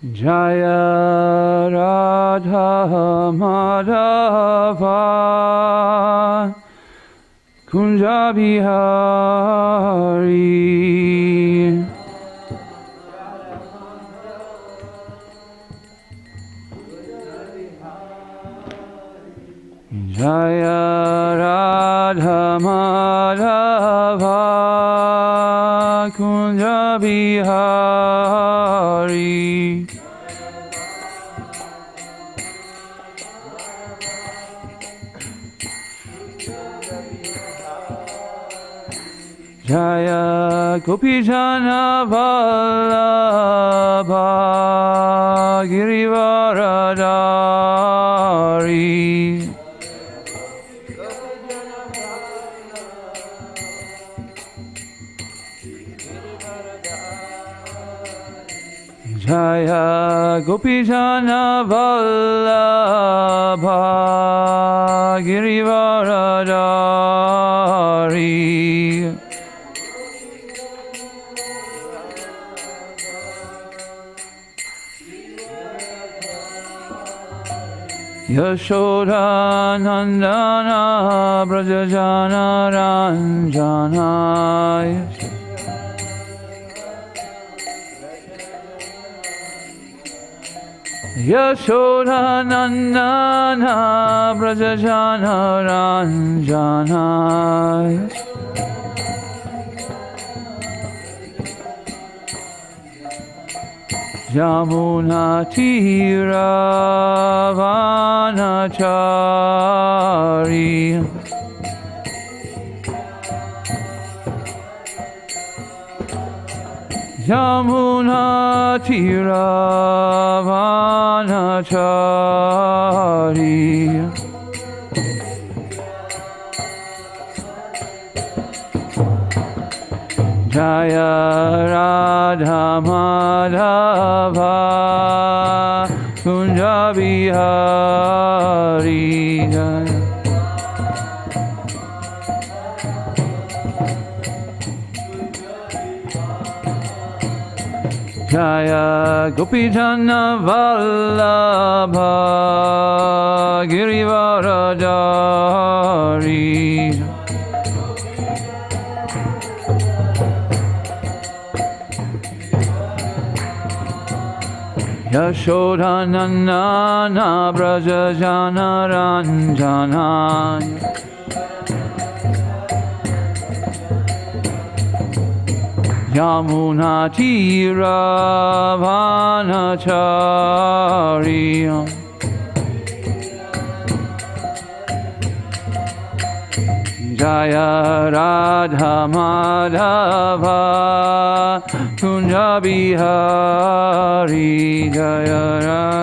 Jaya Radha Madhava Kunja Bihari Jaya Radha Madhava Kunja Bihari Jaya Gopijana Vallabha Girivaradari Jaya Gopijana Vallabha Girivaradari Yashoda Nandana Brajajana Ranjana Yashoda Nandana Brajajana Ranjana Yamuna Tira Vanachari Yamuna Tira Vanachari Jaya Radha Madhava Kunja Bihari Jaya Gopijana Vallabha Girivaradari Yashoda Nandana Brajajana Ranjana Yamuna Tira Vanachari Jaya Radha Madhava Kunja Bihari Jaya Radha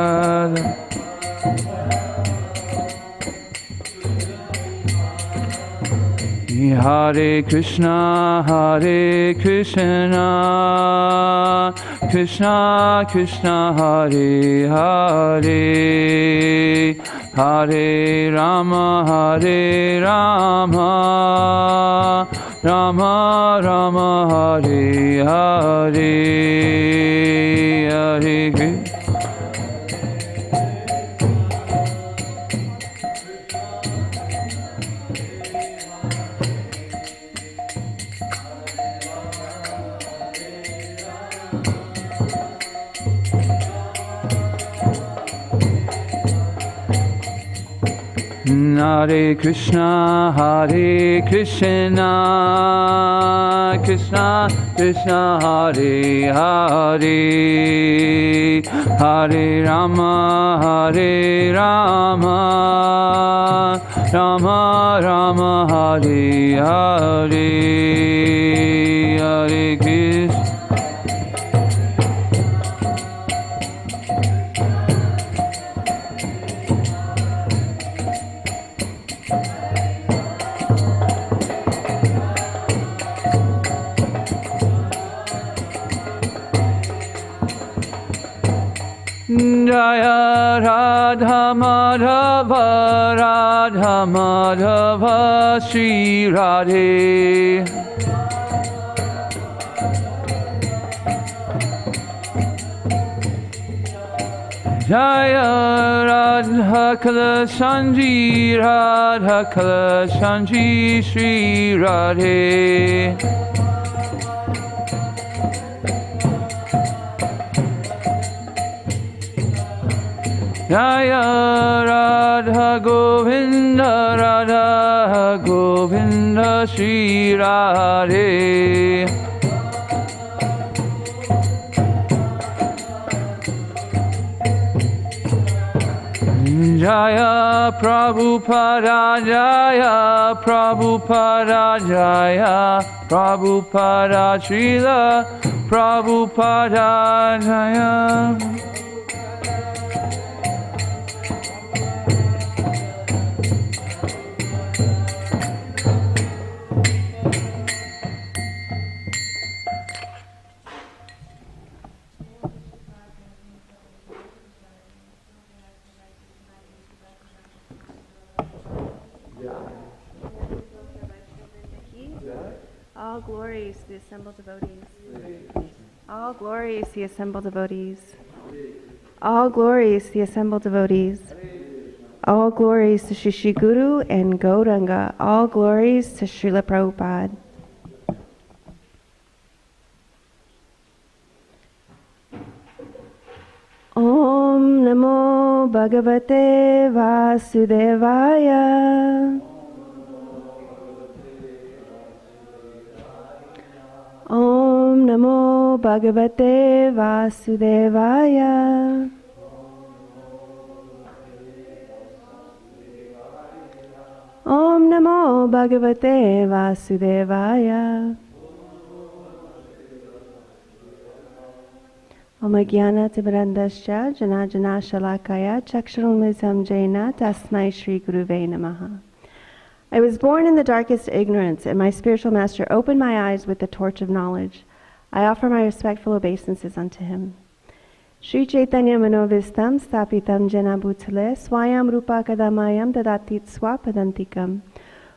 Hare Krishna Krishna Krishna Hare Hare Hare Rama Rama Rama Hare Hare Hare Krishna Hare Krishna Krishna Krishna Hare Hare Hare Rama Rama Rama Hare Hare Hare Krishna Jaya Radha Madhava Sri Radhe Jaya Radha Kala Sanji Radha Kala Sanji Shri Radhe. Jaya Radha Govinda Radha Govinda Shri Radhe. Jaya Prabhupada Jaya Prabhupada Jaya Prabhupada Srila Prabhupada Jaya. All glories to the assembled devotees. All glories to the assembled devotees. All glories to the assembled devotees. All glories to Shri Guru and Gauranga. All glories to Srila Prabhupada. Om Namo Bhagavate Vasudevaya. Om Namo Bhagavate Vasudevaya. Om Namo Bhagavate Vasudevaya. Om Jnana Timirandasya Jana Jana Shalakaya Chakshurumizam Jaina Tasmai Shri Guruve Namaha. I was born in the darkest ignorance, and my spiritual master opened my eyes with the torch of knowledge. I offer my respectful obeisances unto him. Sri Chaitanya Manovistam Stapitam Jena Bhutale Swayam Rupa Kadamayam Dadatit Swapadantikam.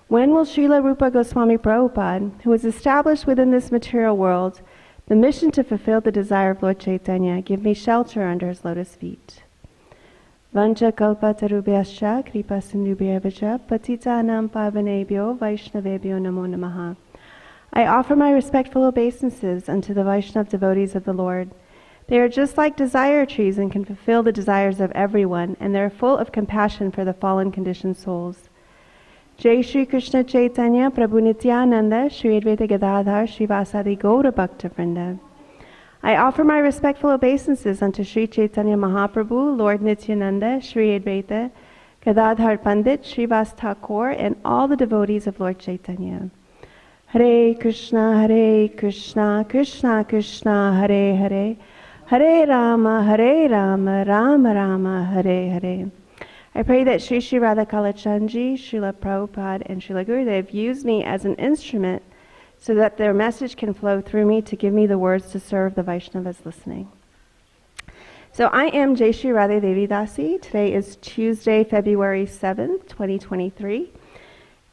When will Srila Rupa Goswami Prabhupada, who is established within this material world, the mission to fulfill the desire of Lord Chaitanya, give me shelter under his lotus feet? Vancha kalpatarubhyascha kripa sindhubhyavacha patitanam pavanebhyo vaishnavebhyo namo namaha. I offer my respectful obeisances unto the Vaishnav devotees of the Lord. They are just like desire trees and can fulfill the desires of everyone, and they are full of compassion for the fallen conditioned souls. Jai Shri Krishna Chaitanya Prabhu Nityananda Shri Advaita Gadadhar Srivasadi Gaura Bhakta Vrinda. I offer my respectful obeisances unto Sri Chaitanya Mahaprabhu, Lord Nityananda, Sri Advaita, Gadadhar Pandit, Srivas Thakur, and all the devotees of Lord Chaitanya. Hare Krishna, Krishna Krishna, Hare Hare, Hare Rama, Rama Rama, Hare Hare. I pray that Sri Sri Radha Kalachandji, Srila Prabhupada, and Srila Gurudev use me as an instrument so that their message can flow through me to give me the words to serve the Vaishnavas listening. So I am Jai Shri Radhe Devi Dasi. Today is Tuesday, February 7th, 2023.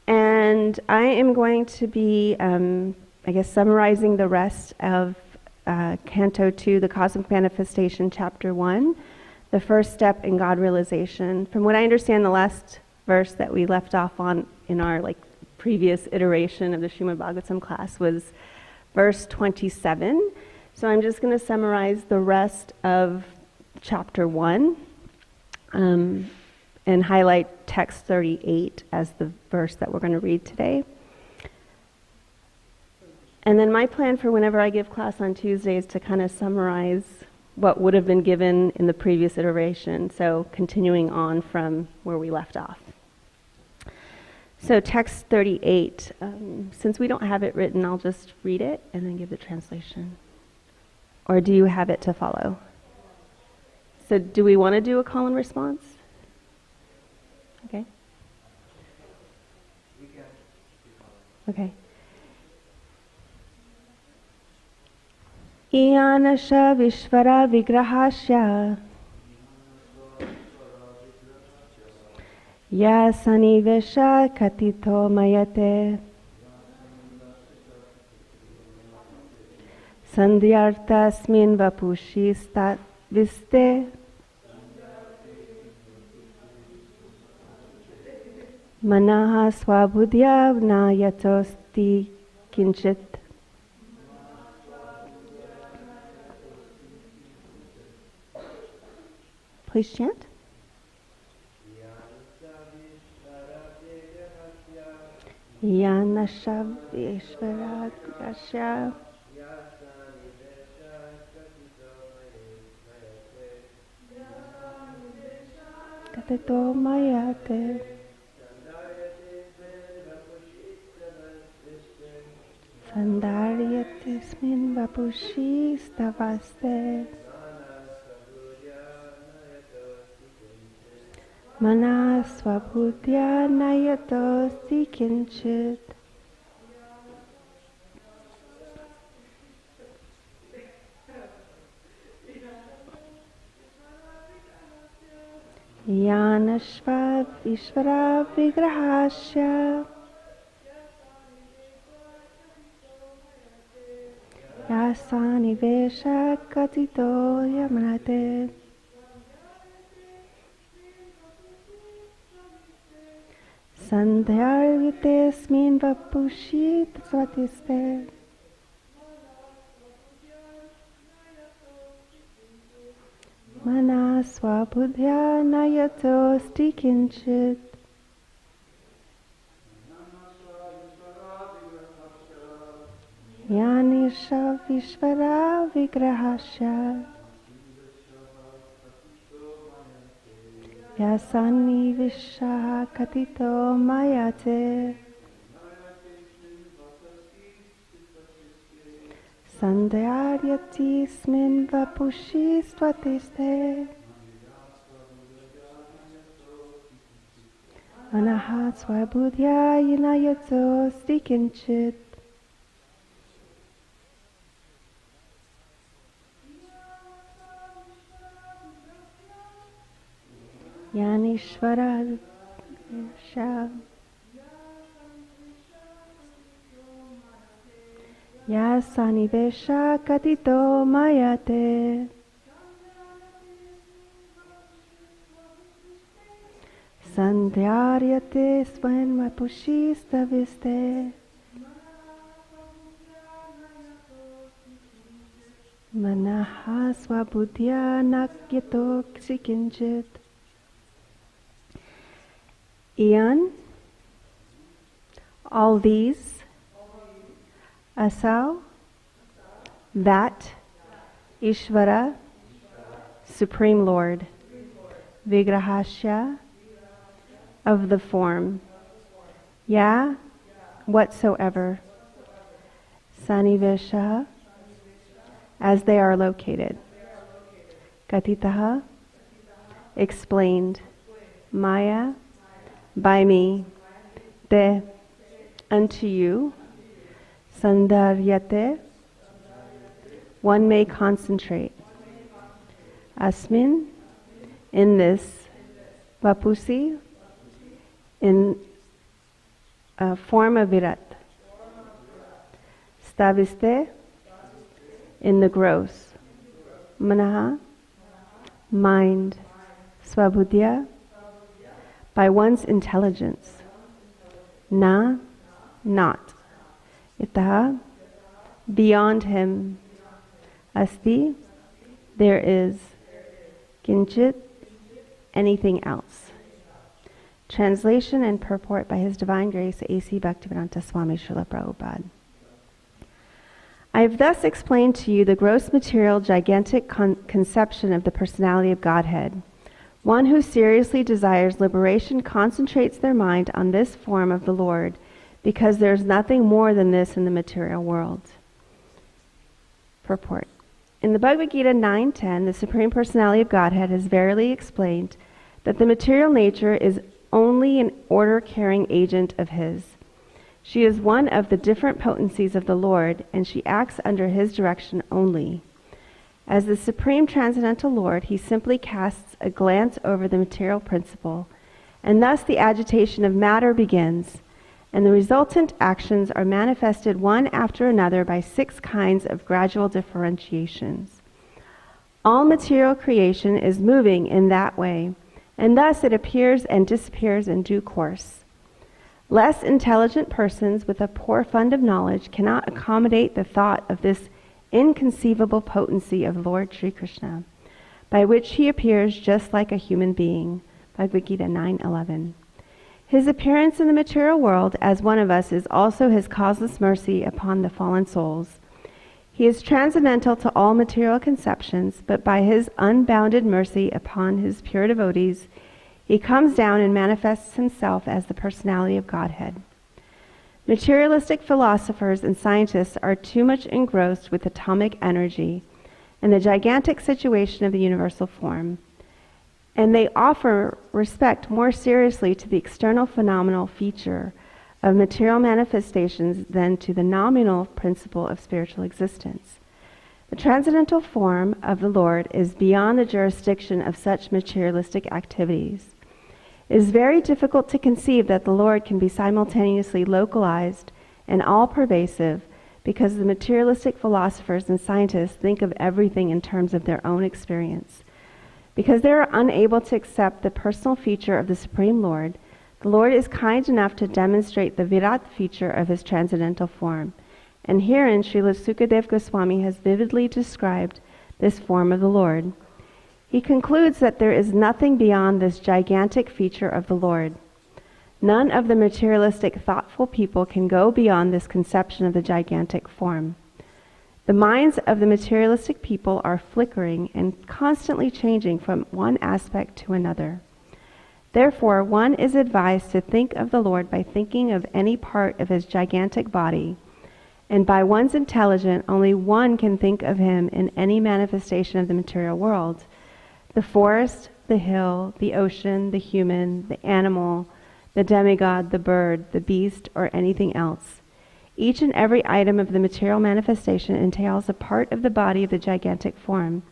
And I am going to be, summarizing the rest of Canto 2, The Cosmic Manifestation, Chapter 1, the first step in God realization. From what I understand, the last verse that we left off on in our previous iteration of the Srimad Bhagavatam class was verse 27. So I'm just going to summarize the rest of chapter 1 and highlight text 38 as the verse that we're going to read today. And then my plan for whenever I give class on Tuesday is to kind of summarize what would have been given in the previous iteration, so continuing on from where we left off. So text 38, since we don't have it written, I'll just read it and then give the translation. Or do you have it to follow? So do we want to do a call and response? Okay. Okay. Iyanasha Vishvara Vigrahasya Ya Sanivesha Katito Mayate Sandhyartasmin Vapushi Stat Viste Manaha swabudhya nayatosti kinchit. Please chant. Yanashav Ishvaragasya Katito Mayate Sandaryatismin Vapushi Stavaste Manasvabhutya Nayatosti Kinchit. Yanashva Ishvara Vigrahasya Yasani Vesha Katito Yamanate Sandhyarvitesmin Vapushi Svatiste Manasvabhudhya Nayatosti Kinchit. Yanisha Vishvara Vigrahasya Yasani Vishaha Katito Mayate Sandhyaryati Smin Vapushi Svatiste Manahat Swabudhya Yinayato Stikinchit. Yanishvara Shah Yasanivesha Katito Mayate Sandhyaryate Swan Vapushi Staviste Manaha Swabudhya Nakyato Ksikinchit. Ian, all these, Asau, that, Ishvara, Supreme Lord, Vigrahasya, of the form, Ya, whatsoever, Sanivesha, as they are located, Katitaha, explained, Maya, by me, Te, unto you, Sandaryate, one may concentrate, Asmin, in this, Vapusi, in a form of Virat, Staviste, in the gross, Manaha, mind, Swabudhya, by one's intelligence, Na, not, Itaha, beyond him, Asti, there is, Kinchit, anything else. Translation and purport by His Divine Grace A.C. Bhaktivedanta Swami Srila Prabhupada. I have thus explained to you the gross material gigantic conception of the personality of Godhead. One who seriously desires liberation concentrates their mind on this form of the Lord, because there is nothing more than this in the material world. Purport. In the Bhagavad Gita 9:10, the Supreme Personality of Godhead has verily explained that the material nature is only an order-carrying agent of His. She is one of the different potencies of the Lord, and she acts under His direction only. As the Supreme Transcendental Lord, He simply casts a glance over the material principle, and thus the agitation of matter begins, and the resultant actions are manifested one after another by 6 kinds of gradual differentiations. All material creation is moving in that way, and thus it appears and disappears in due course. Less intelligent persons with a poor fund of knowledge cannot accommodate the thought of this inconceivable potency of Lord Sri Krishna, by which he appears just like a human being. Bhagavad Gita 9:11. His appearance in the material world as one of us is also his causeless mercy upon the fallen souls. He is transcendental to all material conceptions, but by his unbounded mercy upon his pure devotees, he comes down and manifests himself as the personality of Godhead. Materialistic philosophers and scientists are too much engrossed with atomic energy and the gigantic situation of the universal form, and they offer respect more seriously to the external phenomenal feature of material manifestations than to the nominal principle of spiritual existence. The transcendental form of the Lord is beyond the jurisdiction of such materialistic activities. It is very difficult to conceive that the Lord can be simultaneously localized and all-pervasive, because the materialistic philosophers and scientists think of everything in terms of their own experience. Because they are unable to accept the personal feature of the Supreme Lord, the Lord is kind enough to demonstrate the Virat feature of his transcendental form. And herein Srila Sukadeva Goswami has vividly described this form of the Lord. He concludes that there is nothing beyond this gigantic feature of the Lord. None of the materialistic thoughtful people can go beyond this conception of the gigantic form. The minds of the materialistic people are flickering and constantly changing from one aspect to another. Therefore, one is advised to think of the Lord by thinking of any part of his gigantic body, and by one's intelligence, only one can think of him in any manifestation of the material world: the forest, the hill, the ocean, the human, the animal, the demigod, the bird, the beast, or anything else. Each and every item of the material manifestation entails a part of the body of the gigantic form,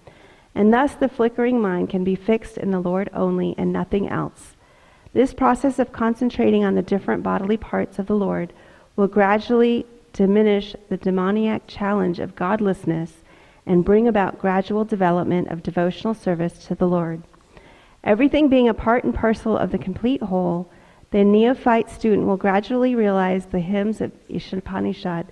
and thus the flickering mind can be fixed in the Lord only and nothing else. This process of concentrating on the different bodily parts of the Lord will gradually diminish the demoniac challenge of godlessness and bring about gradual development of devotional service to the Lord. Everything being a part and parcel of the complete whole, the neophyte student will gradually realize the hymns of Ishopanishad,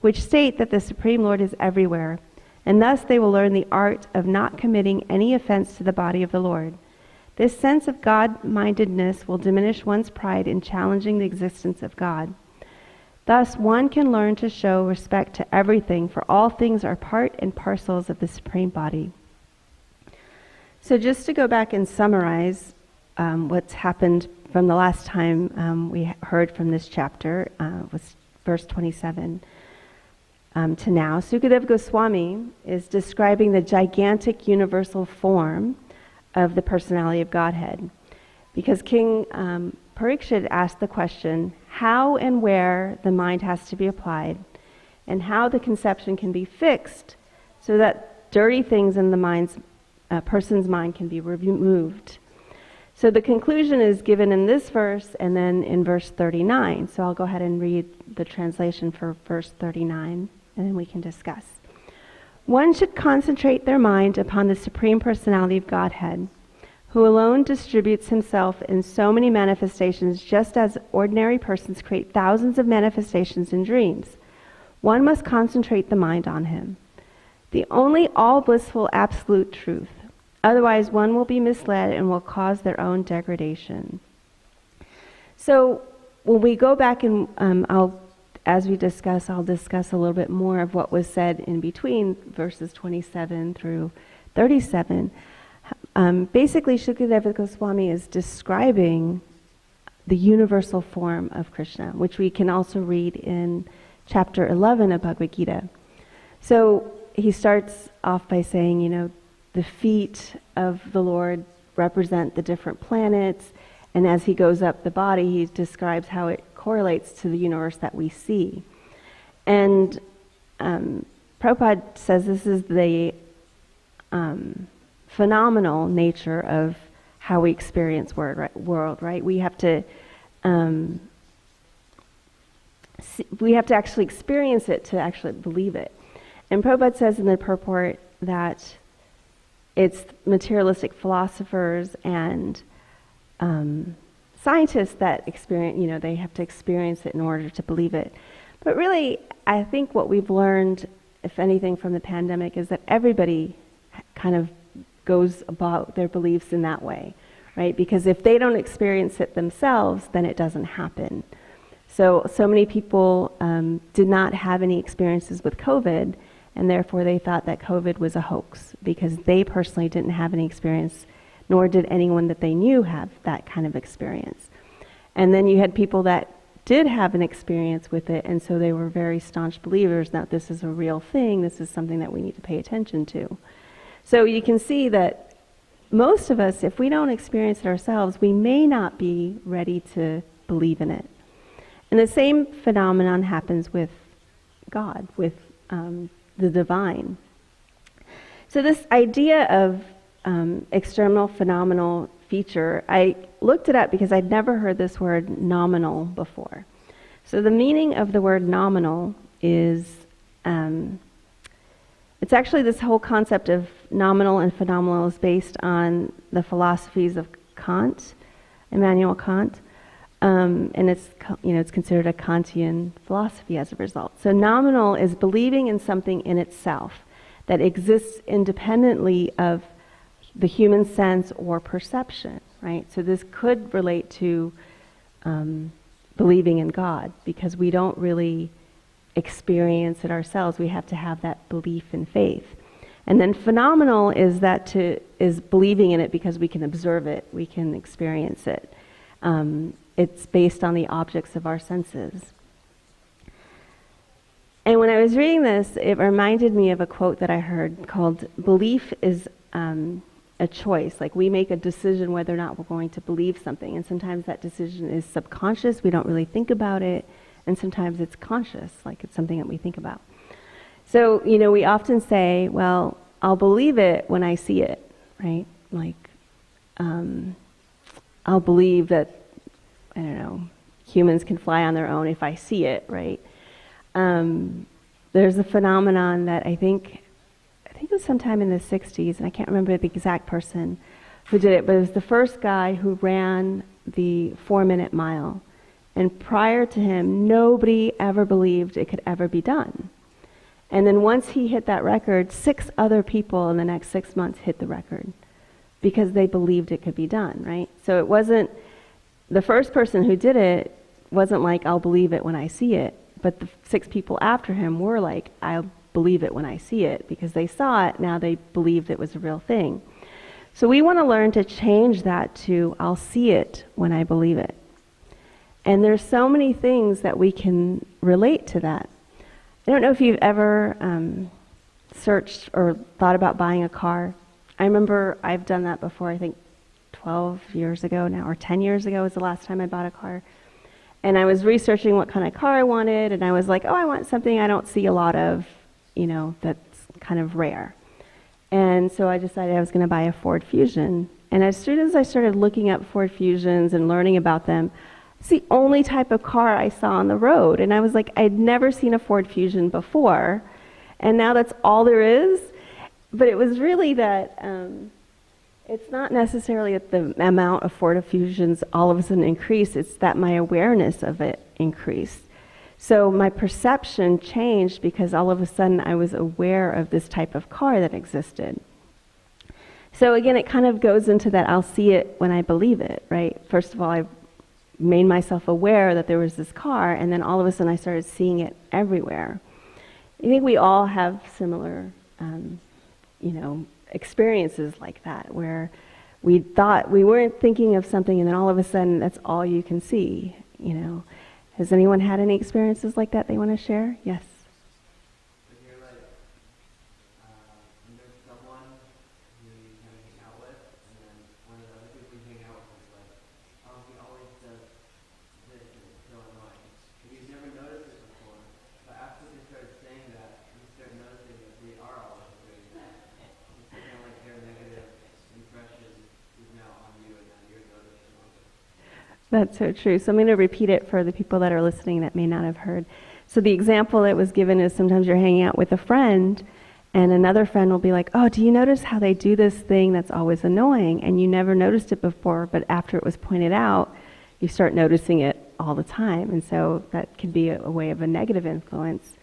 which state that the Supreme Lord is everywhere, and thus they will learn the art of not committing any offense to the body of the Lord. This sense of God-mindedness will diminish one's pride in challenging the existence of God. Thus, one can learn to show respect to everything, for all things are part and parcels of the Supreme Body. So just to go back and summarize what's happened from the last time we heard from this chapter, was verse 27 to now. Sukadeva Goswami is describing the gigantic universal form of the personality of Godhead. Because King Parikshit asked the question, how and where the mind has to be applied, and how the conception can be fixed so that dirty things in the person's mind can be removed. So the conclusion is given in this verse and then in verse 39. So I'll go ahead and read the translation for verse 39, and then we can discuss. One should concentrate their mind upon the Supreme Personality of Godhead, who alone distributes himself in so many manifestations, just as ordinary persons create thousands of manifestations in dreams. One must concentrate the mind on him, the only all-blissful absolute truth. Otherwise, one will be misled and will cause their own degradation. So when we go back and as we discuss, I'll discuss a little bit more of what was said in between verses 27 through 37. Basically, Sukadeva Goswami is describing the universal form of Krishna, which we can also read in chapter 11 of Bhagavad Gita. So he starts off by saying, the feet of the Lord represent the different planets, and as he goes up the body, he describes how it correlates to the universe that we see. And Prabhupada says this is the phenomenal nature of how we experience world, right? We have to actually experience it to actually believe it. And Prabhupada says in the purport that it's materialistic philosophers and scientists that experience, they have to experience it in order to believe it. But really, I think what we've learned, if anything, from the pandemic is that everybody kind of goes about their beliefs in that way, right? Because if they don't experience it themselves, then it doesn't happen. So many people did not have any experiences with COVID, and therefore they thought that COVID was a hoax because they personally didn't have any experience, nor did anyone that they knew have that kind of experience. And then you had people that did have an experience with it, and so they were very staunch believers that this is a real thing, this is something that we need to pay attention to. So you can see that most of us, if we don't experience it ourselves, we may not be ready to believe in it. And the same phenomenon happens with God, with the divine. So this idea of external phenomenal feature, I looked it up because I'd never heard this word nominal before. So the meaning of the word nominal is, it's actually this whole concept of nominal and phenomenal is based on the philosophies of Kant, Immanuel Kant, and it's considered a Kantian philosophy as a result. So nominal is believing in something in itself that exists independently of the human sense or perception, right? So this could relate to believing in God, because we don't really experience it ourselves. We have to have that belief and faith. And then phenomenal is is believing in it because we can observe it, we can experience it. It's based on the objects of our senses. And when I was reading this, it reminded me of a quote that I heard called, "Belief is a choice." Like, we make a decision whether or not we're going to believe something. And sometimes that decision is subconscious, we don't really think about it. And sometimes it's conscious, like it's something that we think about. So, we often say, well, I'll believe it when I see it, right? Like, I'll believe that, I don't know, humans can fly on their own if I see it, right? There's a phenomenon that I think it was sometime in the 60s, and I can't remember the exact person who did it, but it was the first guy who ran the 4-minute mile. And prior to him, nobody ever believed it could ever be done. And then once he hit that record, 6 other people in the next 6 months hit the record because they believed it could be done, right? So it wasn't, the first person who did it wasn't like, I'll believe it when I see it. But the 6 people after him were like, I'll believe it when I see it, because they saw it, now they believed it was a real thing. So we want to learn to change that to, I'll see it when I believe it. And there's so many things that we can relate to that. I don't know if you've ever searched or thought about buying a car. I remember I've done that before, I think 12 years ago now, or 10 years ago was the last time I bought a car. And I was researching what kind of car I wanted, and I was like, oh, I want something I don't see a lot of, that's kind of rare. And so I decided I was going to buy a Ford Fusion. And as soon as I started looking up Ford Fusions and learning about them, it's the only type of car I saw on the road. And I was like, I'd never seen a Ford Fusion before, and now that's all there is. But it was really that it's not necessarily that the amount of Ford Fusions all of a sudden increased, it's that my awareness of it increased. So my perception changed because all of a sudden I was aware of this type of car that existed. So again, it kind of goes into that I'll see it when I believe it, right? First of all, I made myself aware that there was this car, and then all of a sudden I started seeing it everywhere. I think we all have similar, experiences like that, where we thought we weren't thinking of something, and then all of a sudden that's all you can see, Has anyone had any experiences like that they want to share? Yes. When you're like, when there's someone who you kind of hang out with, and then one of the other people you hang out with is like, oh, he always does this, and it's so annoying. And you've never noticed it before, but after they started saying that, you start noticing that they are always doing that. It's kind of like their negative impression is now on you, and now you're noticing it. That's so true. So I'm going to repeat it for the people that are listening that may not have heard. So the example that was given is sometimes you're hanging out with a friend, and another friend will be like, oh, do you notice how they do this thing that's always annoying? And you never noticed it before, but after it was pointed out, you start noticing it all the time. And so that can be a way of a negative influence.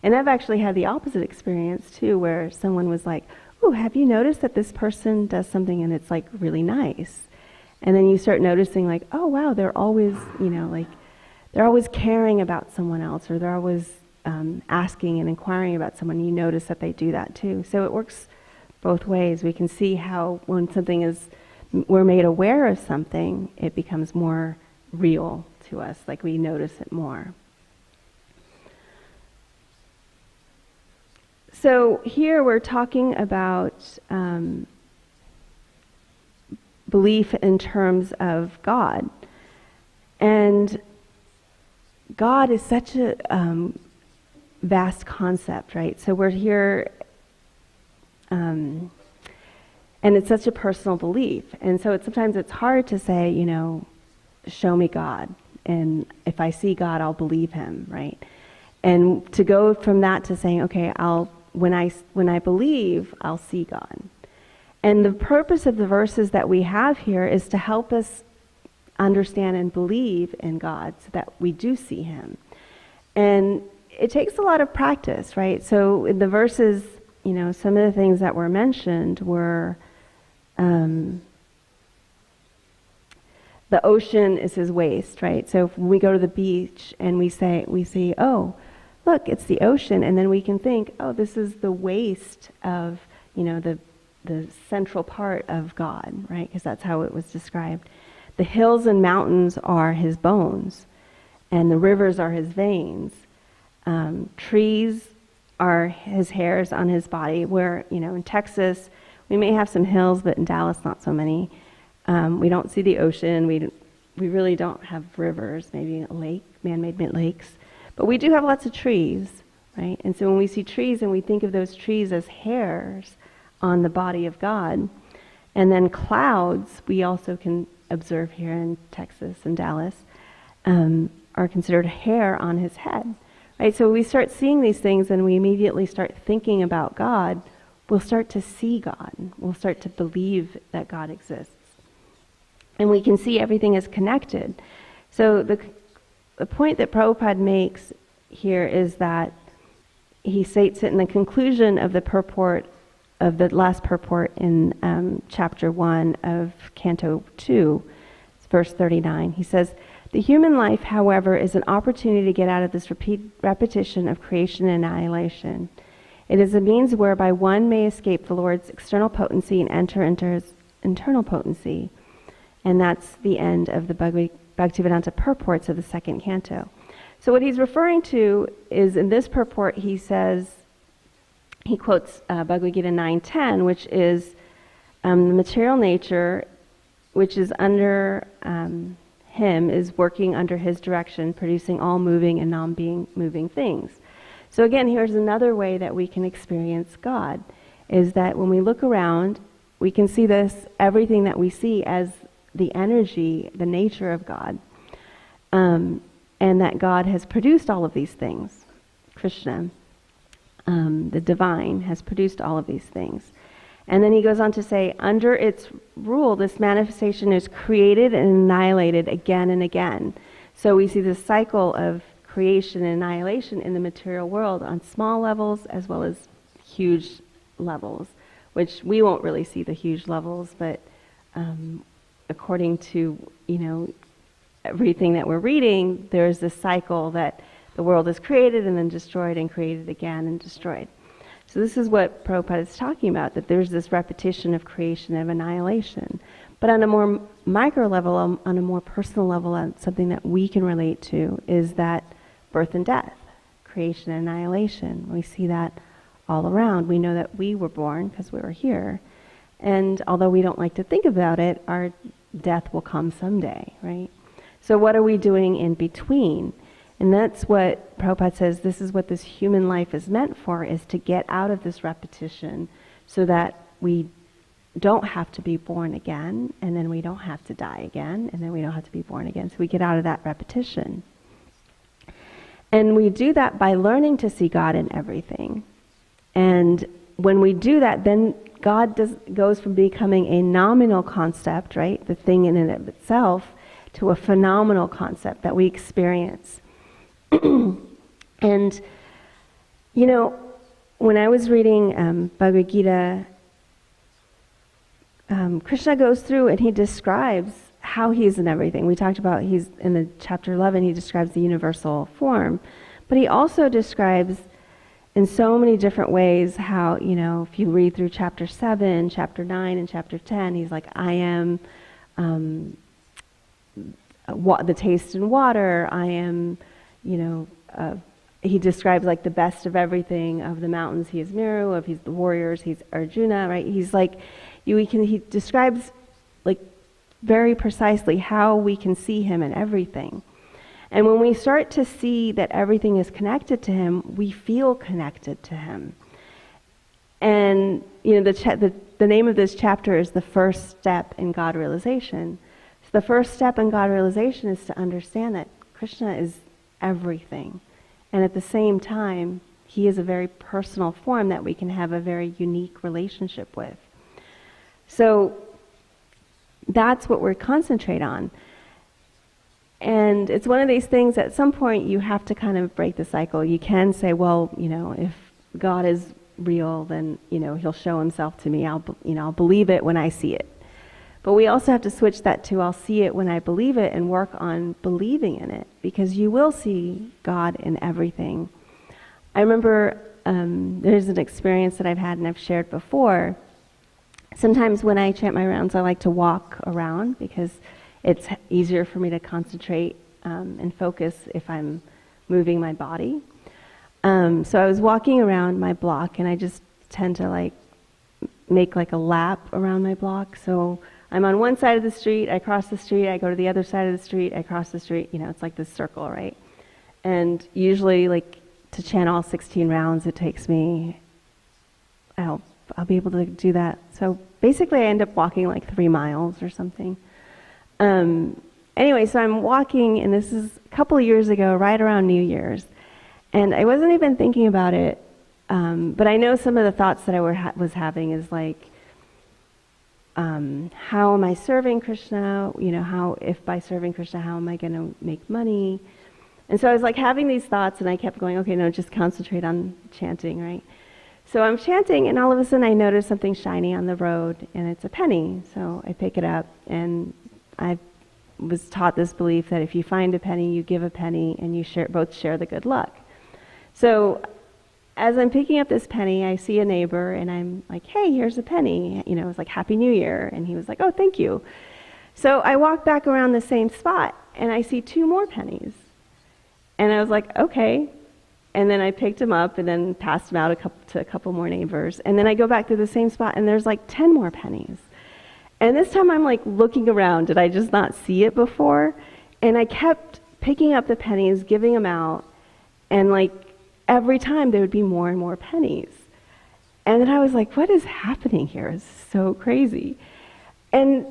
And I've actually had the opposite experience too, where someone was like, "Oh, have you noticed that this person does something and it's like really nice?" And then you start noticing like, "Oh wow, they're always, like they're always caring about someone else, or they're always asking and inquiring about someone." You notice that they do that too. So it works both ways. We can see how when we're made aware of something, it becomes more real to us, like we notice it more. So here we're talking about belief in terms of God. And God is such a vast concept, right? So we're here, and it's such a personal belief. And so sometimes it's hard to say, show me God. And if I see God, I'll believe him, right? And to go from that to saying, okay, when I believe, I'll see God. And the purpose of the verses that we have here is to help us understand and believe in God so that we do see him. And it takes a lot of practice, right? So in the verses, some of the things that were mentioned were the ocean is his waist, right? So if we go to the beach and we see, oh, look, it's the ocean, and then we can think, oh, this is the waist of, the central part of God, right? Because that's how it was described. The hills and mountains are his bones, and the rivers are his veins. Trees are his hairs on his body, where, in Texas, we may have some hills, but in Dallas, not so many. We don't see the ocean. We really don't have rivers, maybe a lake, man-made lakes. But we do have lots of trees, right? And so when we see trees and we think of those trees as hairs on the body of God, and then clouds, we also can observe here in Texas and Dallas, are considered hair on his head, right? So when we start seeing these things and we immediately start thinking about God, we'll start to see God. We'll start to believe that God exists. And we can see everything is connected. So the point that Prabhupada makes here is that he states it in the conclusion of the purport, of the last purport in chapter 1 of Canto 2, verse 39. He says, "The human life, however, is an opportunity to get out of this repetition of creation and annihilation. It is a means whereby one may escape the Lord's external potency and enter into his internal potency." And that's the end of the Bhaktivedanta purports of the second canto. So what he's referring to is in this purport, he says, he quotes Bhagavad Gita 9:10, which is the material nature, which is under him, is working under his direction, producing all moving and non-being moving things. So again, here's another way that we can experience God, is that when we look around, we can see everything that we see as the energy, the nature of God, and that God has produced all of these things. Krishna, the divine, has produced all of these things. And then he goes on to say, under its rule, this manifestation is created and annihilated again and again. So we see the cycle of creation and annihilation in the material world on small levels as well as huge levels, which we won't really see the huge levels, but according to, everything that we're reading, there's this cycle that the world is created and then destroyed and created again and destroyed. So this is what Prabhupada is talking about, that there's this repetition of creation and annihilation. But on a more micro level, on a more personal level, on something that we can relate to, is that birth and death, creation and annihilation. We see that all around. We know that we were born because we were here. And although we don't like to think about it, our death will come someday, right? So what are we doing in between? And that's what Prabhupada says, this is what this human life is meant for, is to get out of this repetition so that we don't have to be born again, and then we don't have to die again, and then we don't have to be born again. So we get out of that repetition. And we do that by learning to see God in everything. And when we do that, then God goes from becoming a nominal concept, right, the thing in and of itself, to a phenomenal concept that we experience. And, you know, when I was reading Bhagavad Gita, Krishna goes through and he describes how he's in everything. We talked about he's in the chapter 11, he describes the universal form, but he also describes in so many different ways how, you know, if you read through chapter 7, chapter 9, and chapter 10, he's like, I am the taste in water, I am, you know, he describes like the best of everything, of the mountains he is Meru, of he's the warriors, he's Arjuna, right? He's like, he describes like very precisely how we can see him in everything. And when we start to see that everything is connected to him, we feel connected to him. And you know, the name of this chapter is the first step in God realization. So the first step in God realization is to understand that Krishna is everything. And at the same time, he is a very personal form that we can have a very unique relationship with. So that's what we're concentrate on. And it's one of these things at some point you have to kind of break the cycle. You can say, well, you know, if God is real, then, you know, he'll show himself to me. I'll believe it when I see it. But we also have to switch that to I'll see it when I believe it and work on believing in it, because you will see God in everything. I remember there's an experience that I've had and I've shared before. Sometimes when I chant my rounds, I like to walk around because it's easier for me to concentrate and focus if I'm moving my body. So I was walking around my block, and I just tend to like make like a lap around my block. So I'm on one side of the street, I cross the street, I go to the other side of the street, I cross the street, you know, it's like this circle, right? And usually, like, to chant all 16 rounds, it takes me, I'll be able to do that. So basically I end up walking like 3 miles or something. Anyway, so I'm walking, and this is a couple of years ago, right around New Year's. And I wasn't even thinking about it, but I know some of the thoughts that I was having is like, how am I serving Krishna? You know, if by serving Krishna, how am I going to make money? And so I was like having these thoughts, and I kept going, okay, no, just concentrate on chanting, right? So I'm chanting, and all of a sudden I notice something shiny on the road, and it's a penny. So I pick it up, and I was taught this belief that if you find a penny, you give a penny, and you both share the good luck. So as I'm picking up this penny, I see a neighbor, and I'm like, hey, here's a penny. You know, it was like, Happy New Year. And he was like, oh, thank you. So I walk back around the same spot, and I see 2 more pennies. And I was like, okay. And then I picked them up and then passed them out to a couple more neighbors. And then I go back to the same spot, and there's like 10 more pennies. And this time I'm like looking around. Did I just not see it before? And I kept picking up the pennies, giving them out, and like every time there would be more and more pennies. And then I was like, what is happening here? It's so crazy. And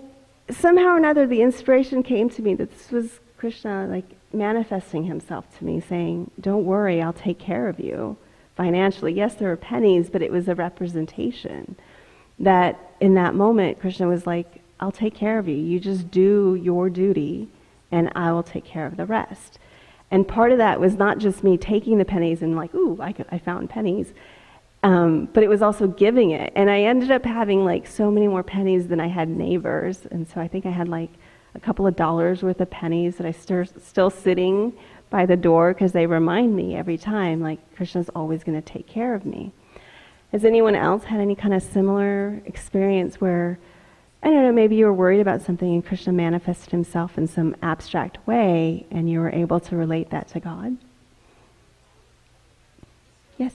somehow or another, the inspiration came to me that this was Krishna like manifesting himself to me, saying, don't worry, I'll take care of you financially. Yes, there are pennies, but it was a representation that in that moment, Krishna was like, I'll take care of you. You just do your duty, and I will take care of the rest. And part of that was not just me taking the pennies and like, ooh, I found pennies, but it was also giving it. And I ended up having like so many more pennies than I had neighbors. And so I think I had like a couple of dollars worth of pennies that I still sitting by the door, because they remind me every time, like, Krishna's always going to take care of me. Has anyone else had any kind of similar experience where, I don't know, maybe you were worried about something and Krishna manifested himself in some abstract way and you were able to relate that to God? Yes?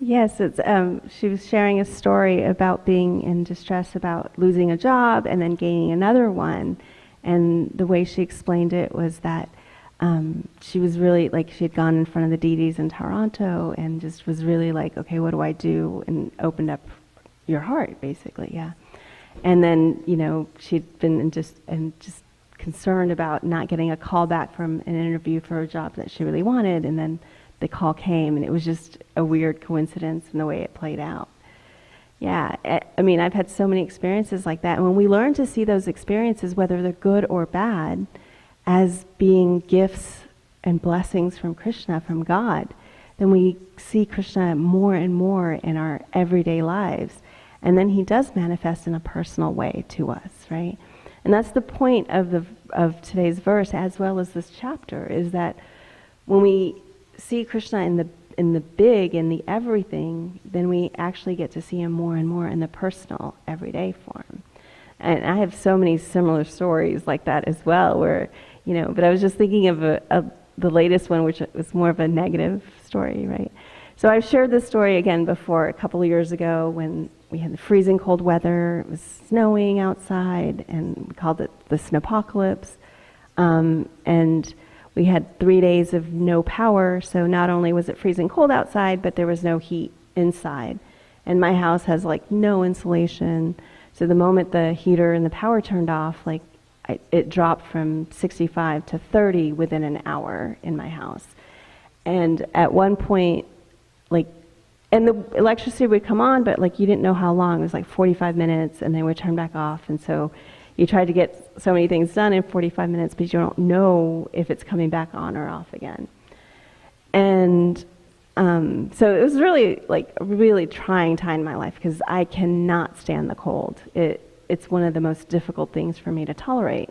Yes, it's she was sharing a story about being in distress about losing a job and then gaining another one. And the way she explained it was that she was really like, she had gone in front of the deities in Toronto and just was really like, okay, what do I do? And opened up your heart, basically, yeah. And then, you know, she'd been just concerned about not getting a call back from an interview for a job that she really wanted, and then the call came, and it was just a weird coincidence in the way it played out. Yeah, I mean, I've had so many experiences like that, and when we learn to see those experiences, whether they're good or bad, as being gifts and blessings from Krishna, from God, then we see Krishna more and more in our everyday lives. And then he does manifest in a personal way to us, right? And that's the point of today's verse, as well as this chapter, is that when we see Krishna in the big, in the everything, then we actually get to see him more and more in the personal, everyday form. And I have so many similar stories like that as well, where, you know, but I was just thinking of the latest one, which was more of a negative story, right? So I've shared this story again before, a couple of years ago, when we had the freezing cold weather. It was snowing outside, and we called it the snowpocalypse. And we had 3 days of no power, so not only was it freezing cold outside, but there was no heat inside. And my house has like no insulation, so the moment the heater and the power turned off, like it dropped from 65 to 30 within an hour in my house. And at one point, like, and the electricity would come on, but like you didn't know how long. It was like 45 minutes, and then it would turn back off. And so you tried to get so many things done in 45 minutes, but you don't know if it's coming back on or off again. And so it was really like a really trying time in my life, because I cannot stand the cold. It's one of the most difficult things for me to tolerate.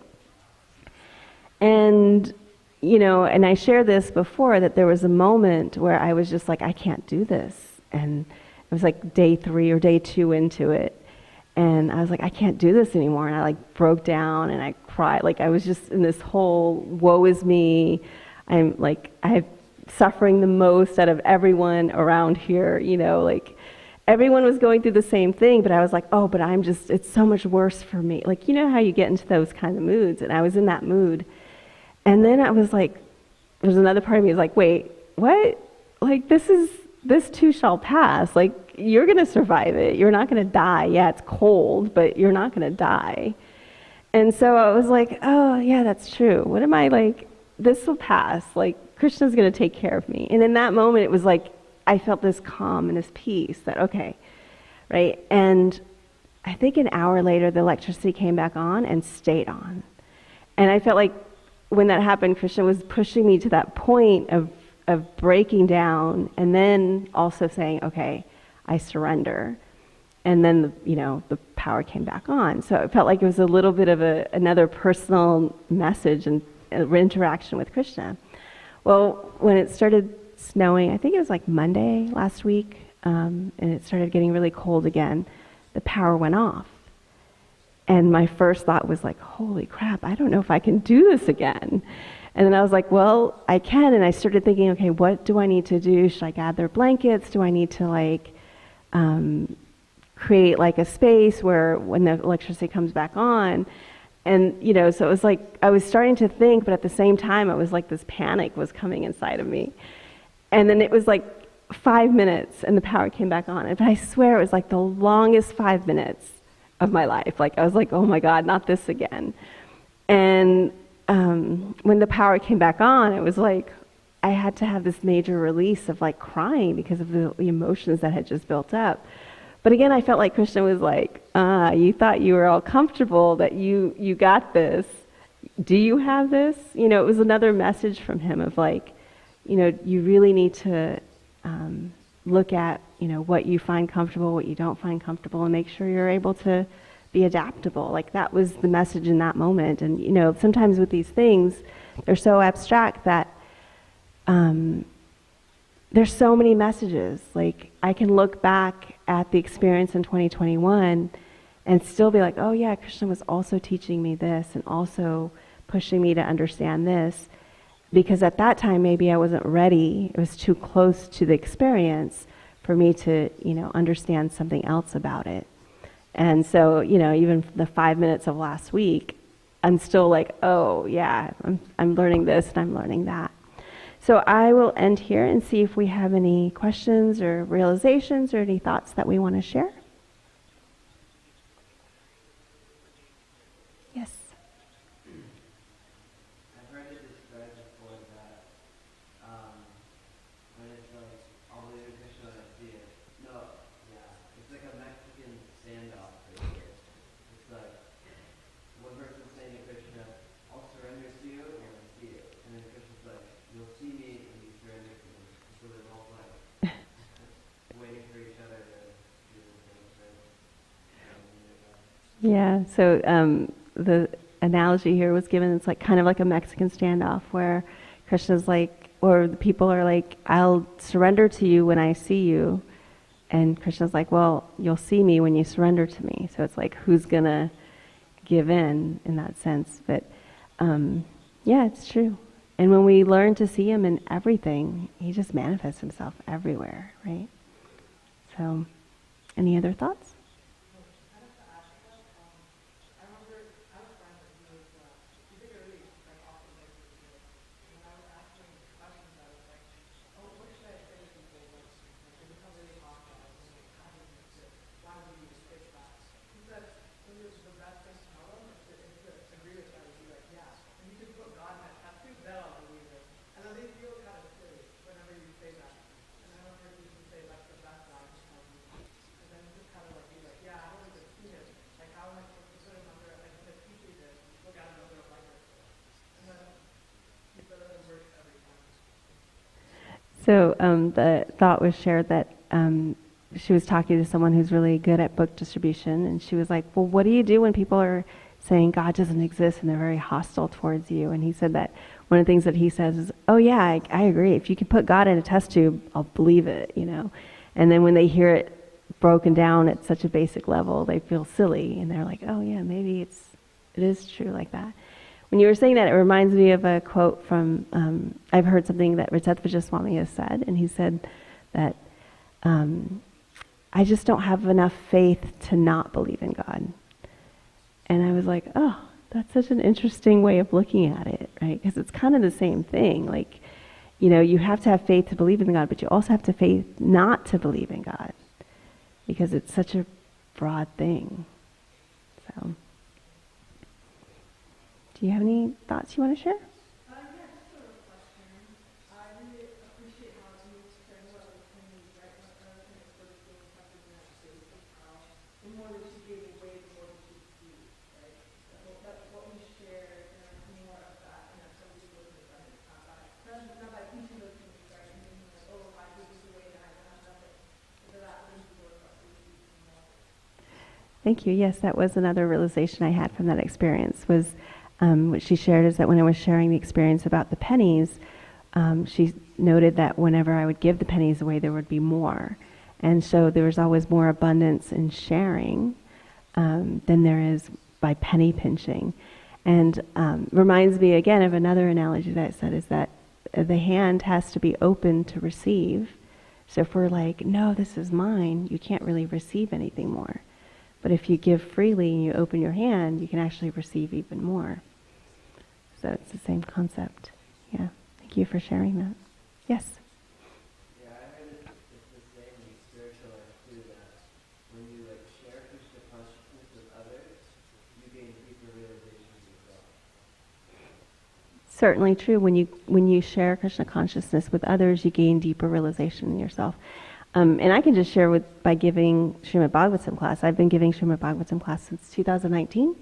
And you know, and I shared this before, that there was a moment where I was just like, I can't do this. And it was like day 3 or day 2 into it. And I was like, I can't do this anymore. And I like broke down and I cried. Like I was just in this whole woe is me. I'm suffering the most out of everyone around here, you know, like everyone was going through the same thing, but I was like, oh, but it's so much worse for me. Like, you know how you get into those kind of moods, and I was in that mood. And then I was like, there's another part of me is like, wait, what? Like, this too shall pass. Like, you're going to survive it. You're not going to die. Yeah, it's cold, but you're not going to die. And so I was like, oh, yeah, that's true. What am I like? This will pass. Like, Krishna's going to take care of me. And in that moment, it was like, I felt this calm and this peace that, okay, right? And I think an hour later, the electricity came back on and stayed on. And I felt like when that happened, Krishna was pushing me to that point of breaking down, and then also saying, okay, I surrender. And then, the power came back on. So it felt like it was a little bit of another personal message and interaction with Krishna. Well, when it started snowing, I think it was like Monday last week, and it started getting really cold again, the power went off. And my first thought was like, holy crap, I don't know if I can do this again. And then I was like, well, I can. And I started thinking, okay, what do I need to do? Should I gather blankets? Do I need to create like a space where when the electricity comes back on? And, so it was like, I was starting to think, but at the same time, it was like this panic was coming inside of me. And then it was like 5 minutes and the power came back on. But I swear it was like the longest 5 minutes of my life. Like, I was like, oh my God, not this again. And when the power came back on, it was like I had to have this major release of like crying because of the emotions that had just built up. But again, I felt like Krishna was like, you thought you were all comfortable, that you got this. Do you have this? It was another message from him of like, you really need to look at, what you find comfortable, what you don't find comfortable, and make sure you're able to be adaptable. Like, that was the message in that moment. And, sometimes with these things, they're so abstract that there's so many messages. Like, I can look back at the experience in 2021 and still be like, oh yeah, Krishna was also teaching me this and also pushing me to understand this. Because at that time, maybe I wasn't ready. It was too close to the experience for me to, understand something else about it. And so, even the 5 minutes of last week, I'm still like, oh yeah, I'm learning this and I'm learning that. So I will end here and see if we have any questions or realizations or any thoughts that we want to share. Yes. I've heard it described before that when it's like, I'll believe in Krishna when I see it. No, yeah, it's like a Mexican standoff. Basically. It's like one person saying to Krishna, I'll surrender to you when I see it. And then Krishna's like, you'll see me and you surrender to me. So they're both like waiting for each other to do the same thing. Yeah, so the analogy here was given, it's like kind of like a Mexican standoff where Krishna's like, or the people are like, I'll surrender to you when I see you. And Krishna's like, well, you'll see me when you surrender to me. So it's like, who's going to give in that sense? But yeah, it's true. And when we learn to see him in everything, he just manifests himself everywhere, right? So, any other thoughts? So the thought was shared that she was talking to someone who's really good at book distribution, and she was like, well, what do you do when people are saying God doesn't exist and they're very hostile towards you? And he said that one of the things that he says is, oh yeah, I agree. If you can put God in a test tube, I'll believe it, And then when they hear it broken down at such a basic level, they feel silly, and they're like, oh yeah, maybe it is true like that. When you were saying that, it reminds me of a quote from, I've heard something that Rajatvajra Swami has said, and he said that, I just don't have enough faith to not believe in God. And I was like, oh, that's such an interesting way of looking at it, right? Because it's kind of the same thing. Like, you have to have faith to believe in God, but you also have to faith not to believe in God, because it's such a broad thing. So. Do you have any thoughts you want to share? Yeah, just a little question. I really appreciate how you explain what was coming right when I was first doing something in that space of how the more that you give away, the more that you see, right? That's what we share, more of that, some people look at it, not by teaching those things, right? And being like, oh, if I give this away, then I have nothing. So that brings the work up to you more. Thank you. Yes, that was another realization I had from that experience was what she shared is that when I was sharing the experience about the pennies, she noted that whenever I would give the pennies away, there would be more. And so there was always more abundance in sharing than there is by penny pinching. And reminds me again of another analogy that I said is that the hand has to be open to receive. So if we're like, no, this is mine, you can't really receive anything more. But if you give freely and you open your hand, you can actually receive even more. So it's the same concept. Yeah. Thank you for sharing that. Yes? Yeah, I heard it's the same in spiritual life too, that when you share Krishna consciousness with others, you gain deeper realizations yourself. Certainly true. When you share Krishna consciousness with others, you gain deeper realization in yourself. And I can just share by giving Srimad Bhagavatam class. I've been giving Srimad Bhagavatam class since 2019.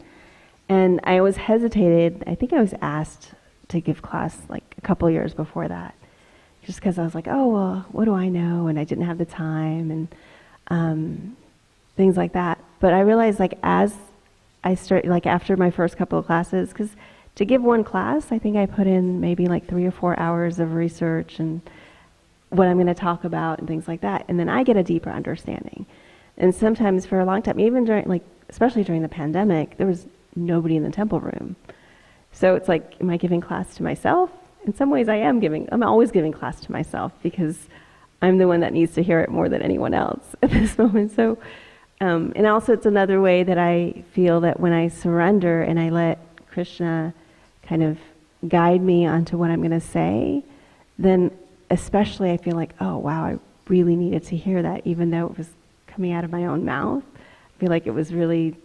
And I always hesitated. I think I was asked to give class a couple years before that. Just because I was like, oh, well, what do I know? And I didn't have the time and things like that. But I realized as I started, after my first couple of classes, because to give one class, I think I put in maybe 3 or 4 hours of research and what I'm going to talk about and things like that. And then I get a deeper understanding. And sometimes for a long time, even during, especially during the pandemic, there was nobody in the temple room. So it's am I giving class to myself? In some ways I'm always giving class to myself because I'm the one that needs to hear it more than anyone else at this moment. So, and also it's another way that I feel that when I surrender and I let Krishna kind of guide me onto what I'm going to say, then especially I feel like, oh wow, I really needed to hear that, even though it was coming out of my own mouth. I feel like it was really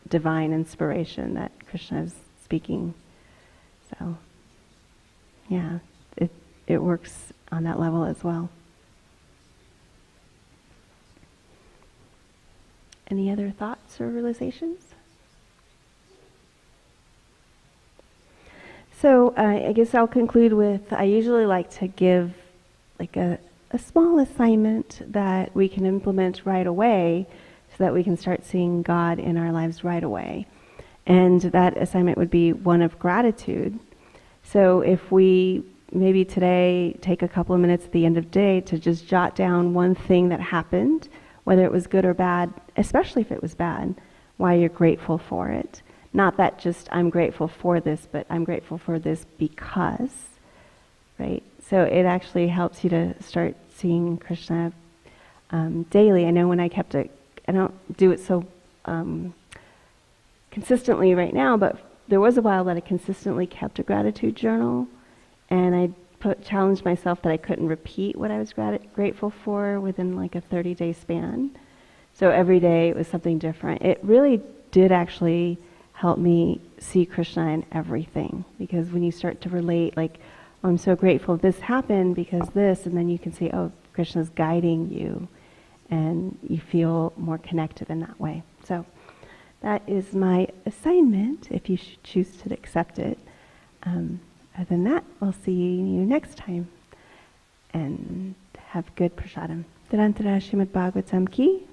divine inspiration that Krishna is speaking. So, yeah, it works on that level as well. Any other thoughts or realizations? So I guess I'll conclude with, I usually like to give like a small assignment that we can implement right away so that we can start seeing God in our lives right away. And that assignment would be one of gratitude. So if we maybe today take a couple of minutes at the end of the day to just jot down one thing that happened, whether it was good or bad, especially if it was bad, why you're grateful for it. Not that just I'm grateful for this, but I'm grateful for this because, right? So it actually helps you to start seeing Krishna daily. I know when I don't do it so consistently right now, but there was a while that I consistently kept a gratitude journal, and I challenged myself that I couldn't repeat what I was grateful for within like a 30-day span. So every day it was something different. It really did actually help me see Krishna in everything, because when you start to relate, like, oh, I'm so grateful this happened because this, and then you can see, oh, Krishna's guiding you, and you feel more connected in that way. So that is my assignment, if you choose to accept it. Other than that, I'll see you next time. And have good prasadam. Tarantara Srimad Bhagavatam ki